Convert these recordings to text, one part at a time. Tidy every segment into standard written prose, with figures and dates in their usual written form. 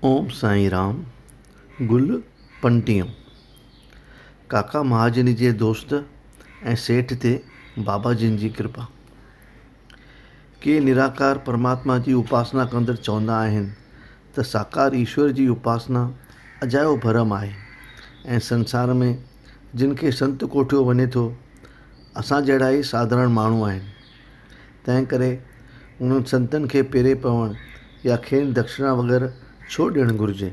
ओम साईं राम। गुल पंटियम। काका महाजनी जे दोस्त ऐं सेठ ते बाबा जिन जी कृपा। के निराकार परमात्मा जी उपासना कंदड़ चवंदा आहिनि त साकार ईश्वर जी उपासना अजायो भरम आहे ऐं संसार में जिन खे संत कोठियो वञे थो असां जहिड़ा ई साधारण माण्हू आहिनि। तंहिं करे उन्हनि संतनि खे पेरे पवणु या खेनि दक्षिणा वग़ैरह छो ॾियणु घुरिजे।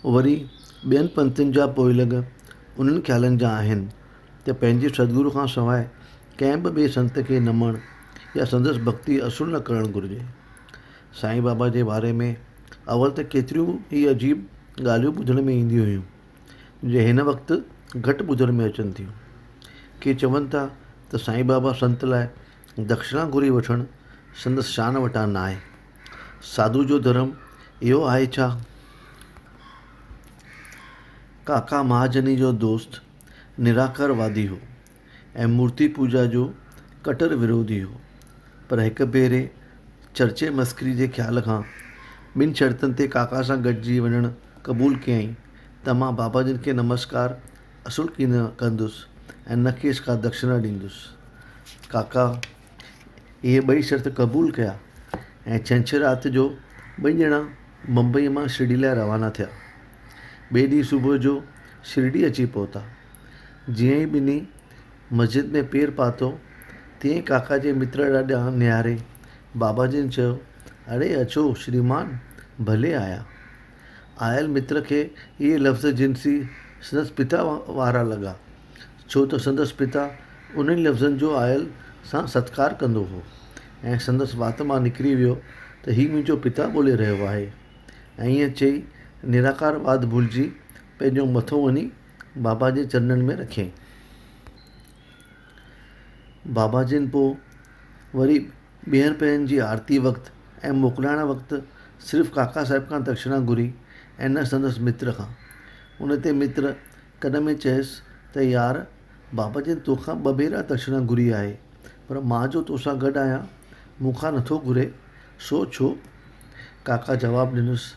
वरी ॿियनि पंथनि जा पोइलॻ उन्हनि ख़्यालनि जा आहिनि त पंहिंजे सदगुरू खां सवाइ कंहिं बि ॿिए संत खे नमणु या संदसि भक्ति असुलु न करणु घुरिजे। साईं बाबा जे बारे में अवल त केतिरियूं ई अजीब ॻाल्हियूं ॿुधण में ईंदियूं हुयूं जे हिन वक़्तु घटि ॿुधण में अचनि थियूं। के चवनि था त साईं बाबा संत लाइ दक्षिणा घुरी वठणु संदसि शान वटां न आहे। साधू जो धर्म इहो आहे छा? काका महाजनी जो दोस्त निराकारवादी हो ऐं मूर्ति पूजा जो कटर विरोधी हो, पर हिकु भेरे चर्चे मस्करी जे ख़्याल खां ॿिनि शर्तनि ते काका सां गॾिजी वञणु क़बूलु कयईं त मां बाबा जिन खे नमस्कार असुलु की न कंदुसि ऐं न खेसि का दक्षिणा ॾींदुसि। काका इहे ॿई शर्त क़बूलु कया ऐं छंछरु राति जो ॿई ॼणा मुंबई मां शिरडी लाइ रवाना थिया। ॿिए ॾींहुं सुबुह जो शिरडी अची पहुता। जीअं ई ॿिन्ही मस्जिद में पेर पातो तीअं ई काका जे मित्र ॾांहुं निहारे बाबा जिन चयो, अड़े अचो श्रीमान, भले आया। आयल मित्र खे इहे लफ़्ज़ जिनसी संदसि पिता वारा लॻा, छो त संदसि पिता उन्हनि लफ़्ज़नि जो आयल सां सत्कार कंदो हो ऐं संदसि वात मां निकिरी वियो त हीउ मुंहिंजो पिता ॿोले रहियो आहे। ऐं ईअं चई निराकारवाद भुलिजी पंहिंजो मथो वञी बाबा जे चरणनि में रखियईं। बाबा जिन पोइ वरी ॿियनि पियनि जी आरती वक़्तु ऐं मोकिलाइण वक़्तु सिर्फ़ु काका साहिब खां दक्षिणा घुरी ऐं न संदसि मित्र खां। उन ते मित्र कॾहिं में चयसि त यार बाबा जिन तोखां ॿ भेरा दक्षिणा घुरी आहे, पर मां जो तोसां गॾु आहियां मूंखां नथो घुरे, सो छो? काका जवाबु ॾिनुसि,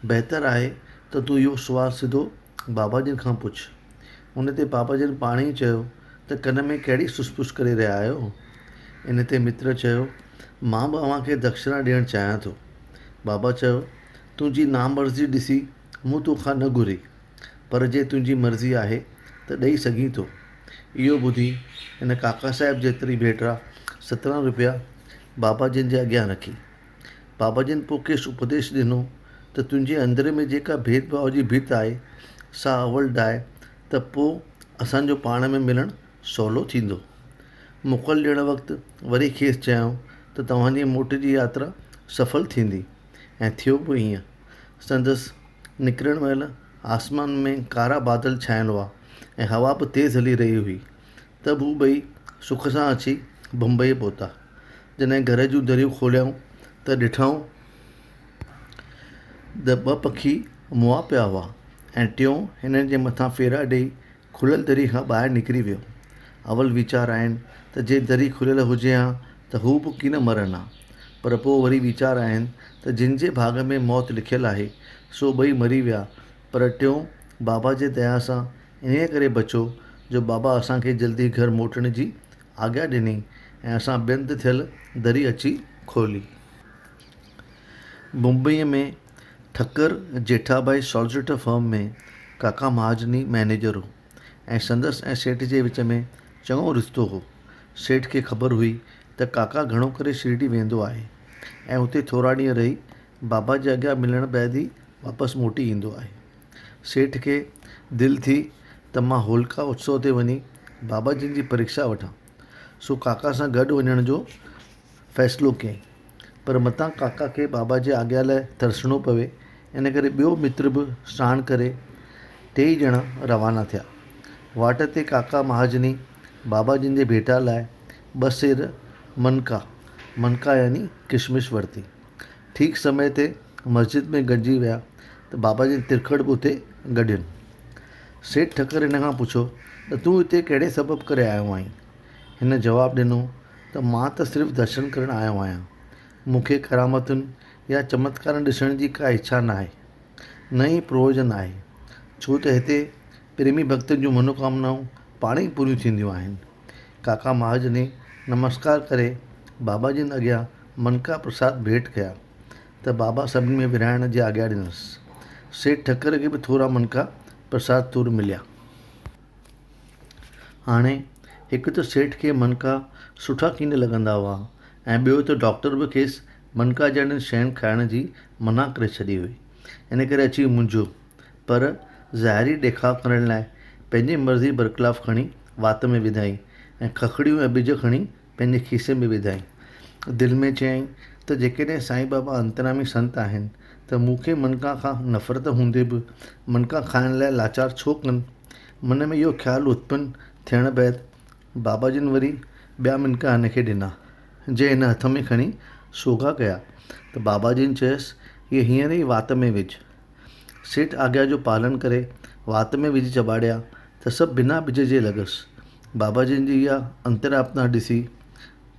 बहितर आहे त तूं इहो सुवालु सिधो बाबा जिन खां पुछ। उन ते बाबा जिन पाण ई चयो त कन में कहिड़ी सुसपुस करे रहिया आहियो? इन ते मित्र चयो, मां बि अव्हांखे दक्षिणा ॾियणु चाहियां थो। बाबा चयो, तुंहिंजी नामर्ज़ी ॾिसी मूं तोखां न घुरी, पर जे तुंहिंजी मर्ज़ी आहे त ॾेई सघीं थो। इहो ॿुधी हिन काका साहिब जेतिरी भेटरा 17 रुपया बाबा जिन जे अॻियां रखी। बाबा जिन पोइ खेसि उपदेश ॾिनो त तुंहिंजे अंदर में जेका भेदभाव जी भित आहे सा अवल डाहे त पोइ असांजो पाण में मिलणु सवलो थींदो। मोकल ॾियण वक़्तु वरी खेसि चयऊं त तव्हांजी मोट जी यात्रा सफल थींदी, ऐं थियो बि ईअं। संदसि निकिरण महिल आसमान में कारा बादल छाइल हुआ ऐं हवा बि तेज़ हली रही हुई त हू ॿई सुख सां अची बम्बई पहुता। जॾहिं घर जूं दरियूं खोलियऊं त ॾिठऊं त 2 पखी मुआ पिया हुआ ऐं टियों हिननि जे मथां फेरा ॾेई खुलियल दरी खां ॿाहिरि निकिरी वियो। अवल वीचार आहिनि त जे दरी खुलियल हुजे हा त हू बि कीन मरनि हा, पर पोइ वरी वीचार आहिनि त जिन जे भाग में मौत लिखियलु आहे सो ॿई मरी विया, पर टियों बाबा जे दया सां इन करे बचो जो बाबा असांखे जल्दी घर मोटण जी आज्ञा ॾिनी ऐं असां बंदि थियल दरी अची खोली। मुंबईअ में ठक्कर जेठाबाई सॉलिसिटर फर्म में काका महाजनी मैनेजर हो ऐं संदसि ऐं सेठ जे विच में चङो रिश्तो हो। सेठ खे ख़बर हुई त काका घणो करे शिरडी वेंदो आहे ऐं उते थोरा ॾींहं रही बाबा जे अॻियां मिलण बैदि ई वापसि मोटी ईंदो आहे। सेठ खे दिलि थी त मां होलिका उत्सव ते वञी बाबा जिन जी परीक्षा वठां, सो काका सां गॾु वञण जो फ़ैसिलो कयईं। पर मतां काका खे बाबा जे आज्ञा लाइ तरसणो पवे, इन करे ॿियो मित्र बि साण करे 3 ॼणा रवाना थिया। वाट ते काका महाजनी बाबा जिन जे भेटा लाइ 2 सेर मनका यानी किशमिश वरिती। ठीक समय ते मस्जिद में गॾिजी विया त बाबा जिन तिरखड़ बि उते गॾियनि। सेठ ठक्कर हिन खां पुछो त तूं हिते कहिड़े सबबु करे आयो आहीं? हिन जवाबु ॾिनो त मां त सिर्फ़ु दर्शन करणु आयो आहियां, मूंखे करामतुनि या चमत्कार ॾिसण जी का इच्छा न आहे, न ई प्रयोजन आहे, छो त हिते प्रेमी भक्तनि जूं मनोकामनाऊं पाण ई पूरियूं थींदियूं आहिनि। काका महाजनी नमस्कार करे बाबा जिन अॻियां मनका प्रसाद भेंट कया त बाबा सभिनी में विराइण जी आज्ञा ॾिनसि। सेठ ठक्कर खे बि थोरा मनका प्रसाद तुर मिलिया। हाणे हिकु त सेठ खे मनका सुठा कीन लॻंदा हुआ ऐं ॿियो त डॉक्टर बि खेसि मनका जहिड़नि शयुनि खाइण जी मना करे छॾी हुई। इन करे अची मुंझो, पर ज़ाहिरी ॾेखाव करण लाइ पंहिंजी मर्ज़ी बरख़िलाफ़ खणी वात में विधाई ऐं खखड़ियूं ऐं ॿिज खणी पंहिंजे खीसे में विधाई। दिलि में चयईं त जेकॾहिं साईं बाबा अंतरामी संत आहिनि त मूंखे मनका खां नफ़रत हूंदे बि मनका खाइण लाइ लाचार छो कनि। मन में इहो ख़्यालु उत्पन्न थियण बैदि बाबा जिन वरी ॿिया मनका हिन खे ॾिना, जे हिन हथ में खणी सोगा कया त बाबा जिन चयसि, इहे हींअर ई वात में विझ। सेठ आज्ञा जो पालन करे वात में विझी चॿाड़िया त सभु बिना बिज जे लॻसि। बाबा जिन जी इहा अंतरात्मा ॾिसी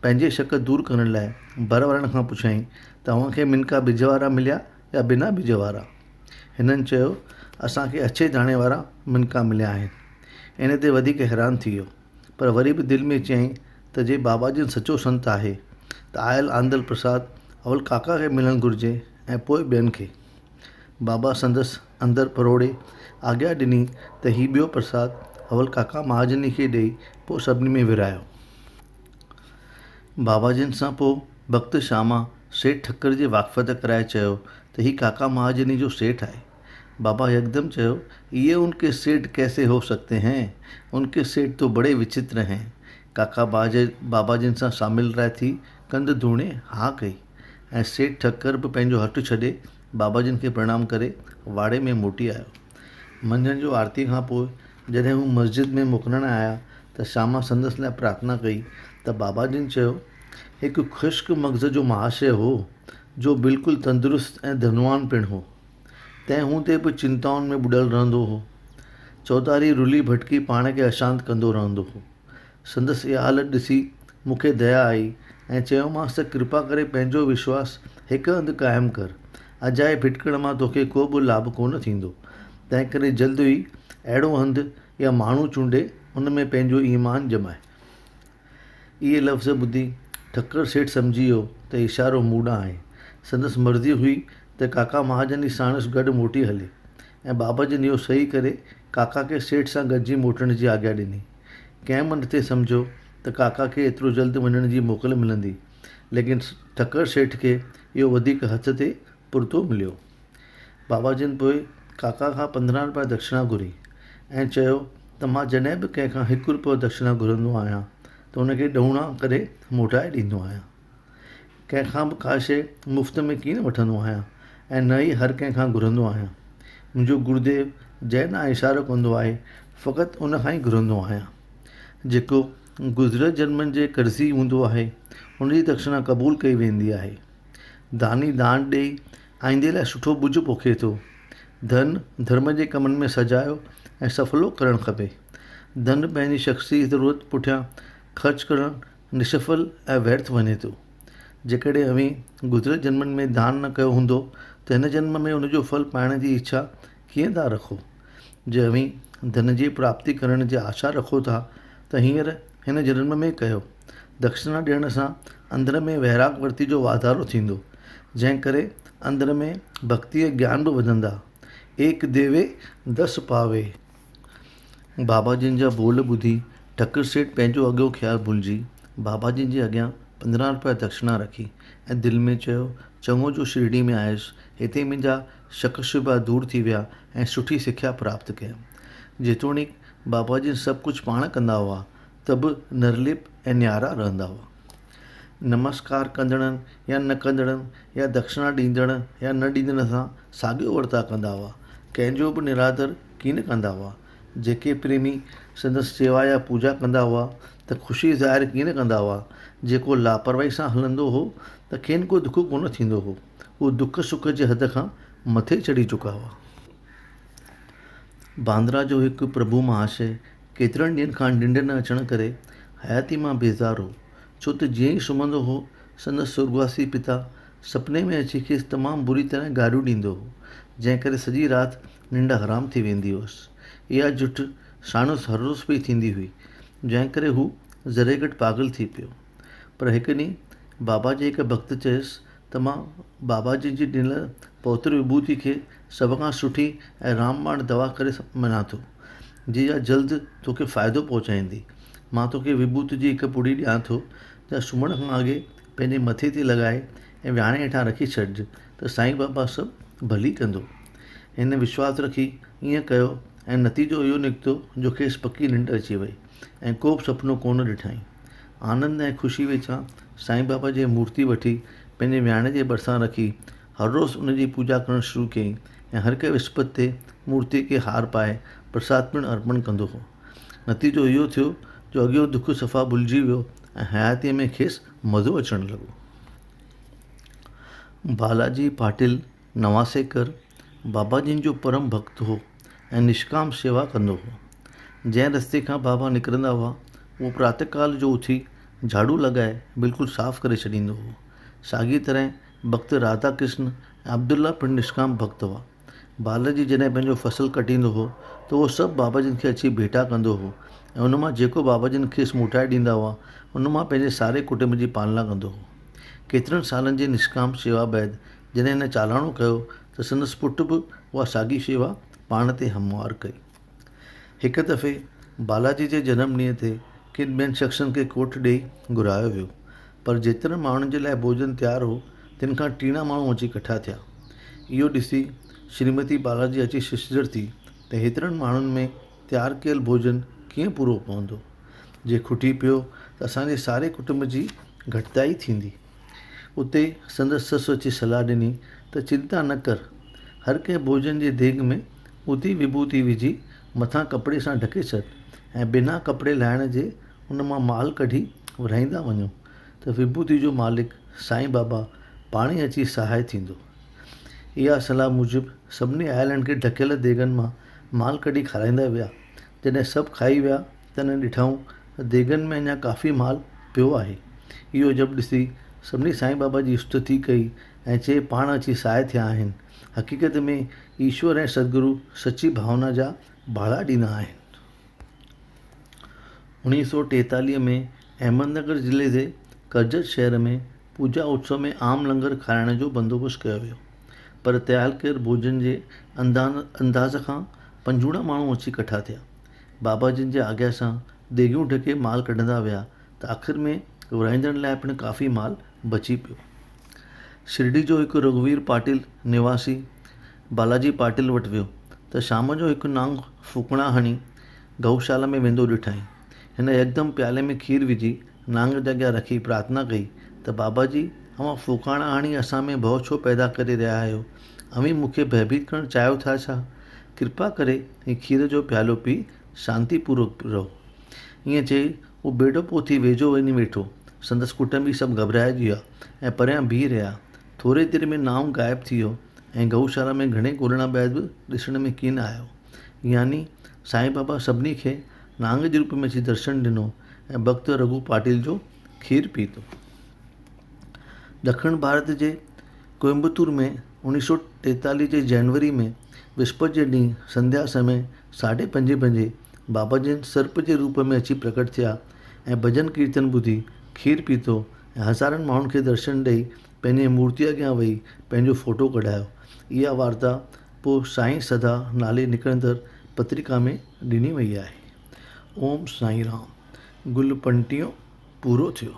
पंहिंजे शक दूरि करण लाइ बर वारनि खां पुछियईं, तव्हांखे मिनका बिज वारा मिलिया या बिना बिज वारा? हिननि चयो, असांखे अछे दाणे वारा मिनका मिलिया आहिनि। इन ते वधीक हैरान थी वियो, पर वरी बि दिलि में चयईं त जे बाबा जिन सचो संत आहे त आयल आंदल प्रसाद अवल काका खे मिलणु घुरिजे ऐं पोइ ॿियनि खे। बाबा संदसि अंदरि परोड़े आज्ञा ॾिनी त हीउ ॿियो प्रसाद अवल काका महाजनी खे ॾेई पोइ सभिनी में विरायो। बाबा जिन सां पोइ भक्त शामा सेठ ठक्कर जी वाक़फ़त कराए चयो त हीउ काका महाजनी जो सेठ आहे। बाबा यकदम चयो, ये उनके सेठ कैसे हो सकते हैं, उनके सेठ तो बड़े विचित्र हैं। काका बाबा जिन सां शामिल रहे थी कंध धूणे हा कई ऐं सेठ ठक्कर बि पंहिंजो हटु छॾे बाबा जिन खे प्रणाम करे वाड़े में मोटी आयो। मंझंदि जो आरती खां पोइ जॾहिं हू मस्जिद में मोकिलण आया त शामा संदसि लाइ प्रार्थना कई त बाबा जिन चयो, हिकु ख़ुश्क मग़ज़ जो महाशय हो जो बिल्कुलु तंदुरुस्त ऐं धनवान पिणु हो, तंहिं हूंदे बि चिंताउनि में ॿुॾल रहंदो हो। चौधारी रुली भटकी पाण खे अशांत कंदो रहंदो हो। संदसि इहा हालत ॾिसी मूंखे दया आई ऐं चयोमांसि त कृपा करे पंहिंजो विश्वास हिकु हंधि क़ाइमु कर। अजाए भिटकण मां तोखे को बि लाभ कोन थींदो, तंहिं करे जल्द ई अहिड़ो हंधि या माण्हू चूंडे उन में पंहिंजो ईमान ॼमाए। इहे लफ़्ज़ ॿुधी ठक्कर सेठ सम्झी वियो त इशारो मूं ॾांहुं आहे। संदसि मर्ज़ी हुई त काका महाजनी साणुसि गॾु मोटी हले ऐं बाबा जिन इहो सही करे काका खे सेठ सां गॾिजी मोटण जी आज्ञा ॾिनी। कंहिं मन ते सम्झो त काका खे एतिरो जल्द वञण जी मोकल मिलंदी, लेकिन ठक्कर सेठ खे इहो वधीक हथ ते पुरतो मिलियो। बाबा जिन पोइ काका खां 15 रुपया दक्षिणा घुरी ऐं चयो त मां जॾहिं बि कंहिंखां 1 रुपयो दक्षिणा घुरंदो आहियां त हुनखे ॾहुणा करे मोटाए ॾींदो आहियां। कंहिंखां बि का शइ मुफ़्त में कीन वठंदो आहियां ऐं न ई हर कंहिंखां घुरंदो आहियां। मुंहिंजो गुरुदेव जंहिं ॾांहुं इशारो कंदो आहे फ़क़ति उन खां ई घुरंदो आहियां। जेको गुज़िरियल जन्मनि जे कर्ज़ी हूंदो आहे उनजी दक्षिणा क़बूल कई वेंदी आहे। दानी दान ॾेई आईंदे लाइ सुठो बुझ पोखे थो। धन धर्म जे कमनि में सजायो ऐं सफ़लो करणु खपे। धन पंहिंजी शख़्सी ज़रूरत पुठियां ख़र्च करणु निसफल ऐं व्यर्थ वञे थो। जेकॾहिं अवी गुज़िरियल जन्मनि में दान न कयो हूंदो त हिन जन्म में उनजो फल पाइण जी इच्छा कीअं था रखो। जे अवी धन जी प्राप्ति करण जी आशा रखो था त हींअर हिन जन्म में कयो। दक्षिणा ॾियण सां अंदर में वैराग वर्ती जो वाधारो थींदो, जंहिं करे अंदर में भक्ति ऐं ज्ञान बि वधंदा। एक देवे 10 पावे। बाबा जिन जा बोल ॿुधी ठक्कर सेठ पंहिंजो अॻियो ख़्यालु भुलिजी बाबा जिन जे अॻियां 15 रुपया दक्षिणा रखी ऐं दिलि में चयो, चङो जो शिरडी में आयुसि, हिते मुंहिंजा शक शुबा दूरि थी विया ऐं सुठी सिख्या प्राप्त कयमि। जेतोणीकि बाबा जिन सभु कुझु पाण कंदा हुआ त बि निर्लिप ऐं न्यारा रहंदा हुआ। नमस्कार कंदड़नि या न कंदड़नि या दक्षिणा ॾींदड़ या न ॾींदड़ सां साॻियो वर्ता कंदा हुआ। कंहिंजो बि निरादर कीन कंदा हुआ। जेके प्रेमी संदसि सेवा या पूजा कंदा हुआ त ख़ुशी ज़ाहिर कीन कंदा हुआ। जेको लापरवाही सां हलंदो हो त खेनि को दुख कोन थींदो हो। उहो दुख सुख जे हद खां मथे चढ़ी चुका हुआ। बांद्रा जो हिकु प्रभु महाशय केतिरनि ॾींहंनि खां निंड न अचण करे हयाती मां बेज़ार हो, छो त जीअं ई सुम्हंदो हो संदसि सुर्गवासी पिता सपने में अची खेसि तमामु बुरी तरह गारियूं ॾींदो हो, जंहिं करे सॼी राति निंड हराम थी वेंदी हुअसि। इहा जुठ साणुसि हर रोज़ पई थींदी हुई, जंहिं करे हू ज़रे घटि पागल थी पियो। पर हिकु ॾींहुं बाबा जे हिकु भक्त चयुसि त मां बाबा जी ॾिनल पवित्र विभूति खे सभ खां सुठी ऐं रामबाण दवा करे मञा थो, जिहा जल्द तोखे फ़ाइदो पहुचाईंदी। मां तोखे विभूति जी हिकु पुड़ी ॾियां थो, त सुम्हण खां अॻे पंहिंजे मथे ते लॻाए ऐं विहाणे हेठां रखी छॾिजे, त साईं बाबा सभु भली कंदो। हिन विश्वास रखी ईअं कयो ऐं नतीजो इहो निकितो जो खेसि पकी निंड अची वई ऐं को बि सुपिनो कोन ॾिठईं। आनंद ऐं ख़ुशी वेचां साईं बाबा जी मूर्ति वठी पंहिंजे विहाणे जे भरिसां रखी हर रोज़ु उन जी पूॼा करणु शुरू कयईं ऐं हर कंहिं विस्पति ते मूर्ति खे हार पाए प्रसाद पिणु अर्पण कंदो हो। नतीजो इहो थियो जो अॻियो दुख सफ़ा भुलिजी वियो ऐं हयातीअ में खेसि मज़ो अचणु लॻो। बालाजी पाटिल नवासेकर बाबाजिनि जो परम भक्त हो ऐं निष्काम शेवा कंदो हो। जंहिं रस्ते खां बाबा निकिरंदा हुआ उहो प्रातःकाल जो उथी झाड़ू लॻाए बिल्कुलु साफ़ करे छॾींदो हो। साॻी तरह भक्त राधा कृष्ण ऐं अब्दुल्ला पिणु निष्काम भक्त हुआ। बालाजी जॾहिं पंहिंजो फ़सुलु कटींदो हो त उहो सभु बाबाजिनि खे अची भेटा कंदो हो ऐं उन मां जेको बाबाजिनि खेसि मोटाए ॾींदा हुआ उन मां पंहिंजे सारे कुटुंब जी पालना कंदो हो। केतिरनि सालनि जी निष्काम शेवा बैदि जॾहिं हिन चालाणो कयो त संदसि पुटु बि उहा साॻी शेवा पाण ते हमवार कई। हिकु दफ़े बालाजी जे जनमु ॾींहं ते किन ॿियनि शख़्सनि खे कोठ ॾेई घुरायो वियो, पर जेतिरनि माण्हुनि जे लाइ भोजन तयारु हो तिन खां टीणा माण्हू अची इकट्ठा थिया। इहो ॾिसी श्रीमती बालाजी अची शिशर थी त हेतिरनि माण्हुनि में तयारु कयल भोजन कीअं पूरो पवंदो। जे खुटी पियो त असांजे सारे कुटुंब जी घटिताई थींदी। उते संदसि ससु अची सलाह ॾिनी त चिंता न कर, हर कंहिं भोजन जे देॻ में उती विभूति विझी मथां कपिड़े सां ढके छॾ ऐं बिना कपिड़े लाहिण जे उन मां माल कढी विरहाईंदा वञो त विभूति जो मालिक साईं बाबा पाणे अची सहाय थींदो। इहा सलाह मूजिबि सभिनी आयलनि खे ढकियल देॻनि मां माल कढी खाराईंदा विया। जॾहिं सभु खाई विया तॾहिं ॾिठऊं त देॻनि में अञा काफ़ी माल पियो आहे। इहो जब ॾिसी सभिनी साईं बाबा जी स्तुति कई ऐं चए पाण अची सहाय थिया आहिनि। हक़ीक़त में ईश्वर ऐं सदगुरु सची भावना जा भाड़ा ॾींदा आहिनि। 1943 में अहमदनगर ज़िले जे करजत शहर में पूजा उत्सव में आम लंगर खाराइण जो बंदोबस्तु कयो वियो, पर तयारु कयल भोजन जे अंदाज़ खां 50 माण्हू अची इकट्ठा थिया। बाबाजिनि जे आज्ञा सां देॻियूं ढके माल कढंदा विया त आख़िर में विरहाईंदड़ लाइ पिणु काफ़ी माल बची पियो। शिरडी जो हिकु रघुवीर पाटिल निवासी बालाजी पाटिल वटि वियो त शाम जो हिकु नांग फूकणा हणी गऊशाला में वेंदो ॾिठईं। हिन यकदमि प्याले में खीर विझी नांग जे अॻियां रखी प्रार्थना कई त बाबा जी अवां फूकाणा हणी असां में भउ छो पैदा करे रहिया आहियो, अवी मूंखे भयभीत करणु चाहियो था छा? कृपा करे हीउ खीर जो प्यालो पी शांतीपूर्वक रहो। ईअं चई उहो बेडो पोथी वेझो वञी वेठो। संदसि कुटुंबी सभु घबराइजी विया ऐं परियां बीह रहिया। थोरे देरि में नांग ग़ाइबु थी वियो ऐं गऊशाला में घणे ॻोल्हण बैदि बि ॾिसण में कीन आयो। यानी साईं बाबा सभिनी खे नांग जे रूप में अची दर्शन ॾिनो ऐं भक्त रघु पाटिल जो खीर पीतो। ॾखिण भारत जे कोयम्बतूर में 1943 जे जनवरी में विस्पति जे ॾींहुं संध्या समय 5:30 बजे बाबाजिनि सर्प जे रूप में अची प्रकट थिया ऐं भॼन कीर्तन ॿुधी खीर पीतो ऐं हज़ारनि माण्हुनि खे दर्शन ॾेई पंहिंजे मूर्ति अॻियां वेही पंहिंजो फ़ोटो कढायो। इहा वार्ता पोइ साईं सदा नाले निकिरंदड़ पत्रिका में ॾिनी वई आहे। ओम साईं राम। गुल पंटियो पूरो थियो।